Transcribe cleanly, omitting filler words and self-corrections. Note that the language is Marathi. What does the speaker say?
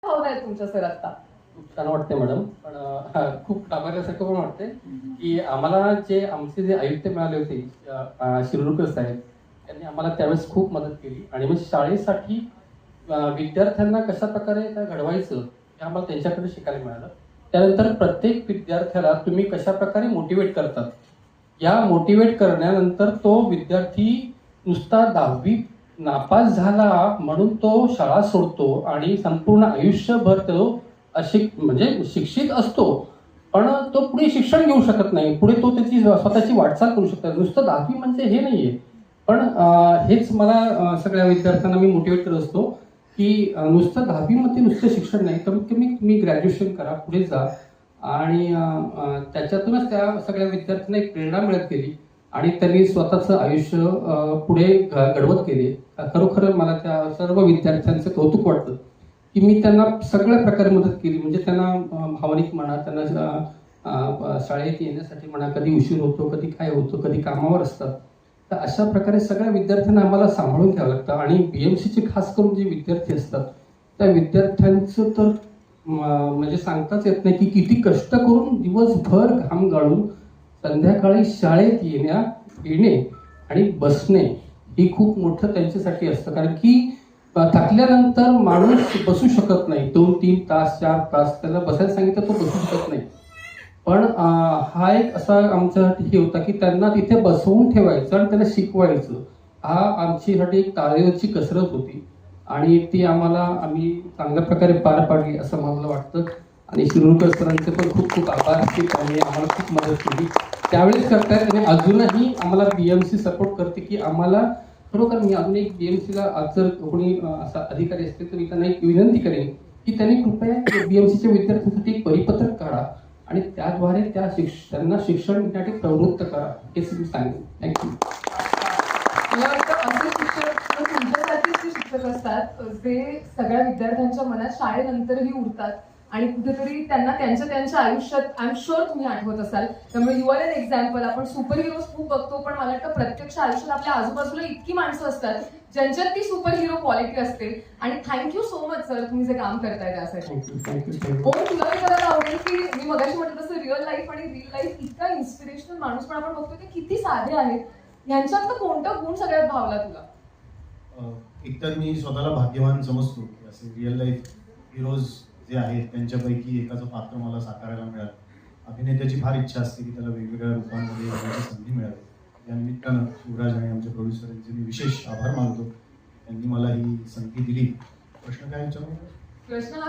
भावना आहेत तुमच्या सर आता? खूप छान वाटते मॅडम, पण खूप घाबरल्यासारखं पण वाटते की आम्हाला आमचे जे आयुक्त मिळाले होते शिरूरकर साहेब, त्यांनी आम्हाला त्यावेळेस खूप मदत केली. आणि मग शाळेसाठी विद्यार्थ्यांना कशा प्रकारे घडवायचं हे आम्हाला त्यांच्याकडे शिकायला मिळालं. त्यानंतर प्रत्येक विद्यार्थ्याला तुम्ही कशा प्रकारे मोटिवेट करतात, या मोटिवेट करण्यानंतर तो विद्यार्थी नुसता 10वी नापास झाला म्हणून तो शाळा सोडतो आणि संपूर्ण आयुष्यभर तो म्हणजे शिक्षित असतो, पण तो पुढे शिक्षण घेऊ शकत नाही. पुढे तो त्याची स्वतःची वाटचाल करू शकतो. नुसतं 10वी म्हणजे हे नाहीये. पण हेच मला सगळ्या विद्यार्थ्यांना मी मोटिवेट करत असतो की नुसतं 10वी मध्ये नुसतं शिक्षण नाही, कमीत कमी तुम्ही ग्रॅज्युएशन करा, पुढे जा. आणि त्याच्यातूनच त्या सगळ्या विद्यार्थ्यांना एक प्रेरणा मिळत गेली आणि त्यांनी स्वतःचं आयुष्य पुढे घडवत गेले. खरोखर मला त्या सर्व विद्यार्थ्यांचं कौतुक वाटतं की मी त्यांना सगळ्या प्रकारे मदत केली. म्हणजे त्यांना भावनिक म्हणा, त्यांना शाळेत येण्यासाठी म्हणा, कधी उशीर होतो, कधी काय होतं, कधी कामावर असतात. तर अशा प्रकारे सगळ्या विद्यार्थ्यांना आम्हाला सांभाळून घ्यावं लागतं. आणि BMCचे खास करून जे विद्यार्थी असतात त्या विद्यार्थ्यांचं तर म्हणजे सांगताच येत नाही की किती कष्ट करून दिवसभर घाम गाळून संध्याकाळी शाळेत येणे आणि बसणे ही खूप मोठं त्यांच्यासाठी असतं. कारण की थकल्यानंतर माणूस बसू शकत नाही 2-3 तास 4 तास. त्याला बसायला सांगितलं तो बसू शकत नाही. पण हा एक असा आमच्यासाठी हे होता की त्यांना तिथे बसवून ठेवायचं आणि त्यांना शिकवायचं. हा आमच्यासाठी एक तारेवरची कसरत होती आणि ती आम्ही चांगल्या प्रकारे पार पाडली असं मला वाटतं. आणि शिरूरकर सरांचे पण खूप खूप आभार की त्यांनी आम्हाला खूप मदत केली त्यावेळेस करतायत. आणि अजूनही आम्हाला BMC सपोर्ट करते की आम्हाला खरोखर मी अजून एक BMCला आज जर कोणी असा अधिकारी असतील तर मी त्यांना एक विनंती करेन की त्यांनी कृपया BMCच्या विद्यार्थ्यांसाठी एक परिपत्रक काढा आणि त्याद्वारे त्यांना शिक्षण घेण्यासाठी प्रवृत्त करा, हेच मी सांगेन. थँक्यू. मला वाटतं असे शिक्षक तुमच्यासारखेच जे शिक्षक असतात जे सगळ्या विद्यार्थ्यांच्या मनात शाळेनंतरही उरतात आणि कुठेतरी त्यांना त्यांच्या आयुष्यात आय एम शुअर तुम्ही आठवत असाल. त्यामुळे यू आर एन एक्झाम्पल. आपण सुपर हिरोज खूप बघतो, पण मला वाटतं प्रत्यक्ष आयुष्यात आपल्या आजूबाजूला इतकी माणसं असतात ज्यांच्यात ती सुपर हिरो क्वालिटी असते. आणि थँक्यू सो मच सर, तुम्ही जे काम करताय त्यासाठी. थँक्यू. तुला विचारायला आवडेल की मी मगाशी म्हटलं तसं रिअल लाईफ आणि रिअल लाईफ इतका इन्स्पिरेशनल माणूस पण आपण बघतो ते किती साधे आहेत. ह्यांच्यात कोणता गुण सगळ्यात भावला तुला? एकतर मी स्वतःला भाग्यवान समजतो की असे रिअल लाईफ हिरोज जे आहेत त्यांच्यापैकी एकाचं पात्र मला साकारायला मिळालं. अभिनेत्याची फार इच्छा असते की त्याला वेगवेगळ्या रूपांमध्ये येण्याची संधी मिळावी. या निमित्तानं शिवराज आणि आमच्या प्रोड्युसर यांचे मी विशेष आभार मानतो. त्यांनी मला ही संधी दिली. प्रश्न काय विचारू? प्रश्न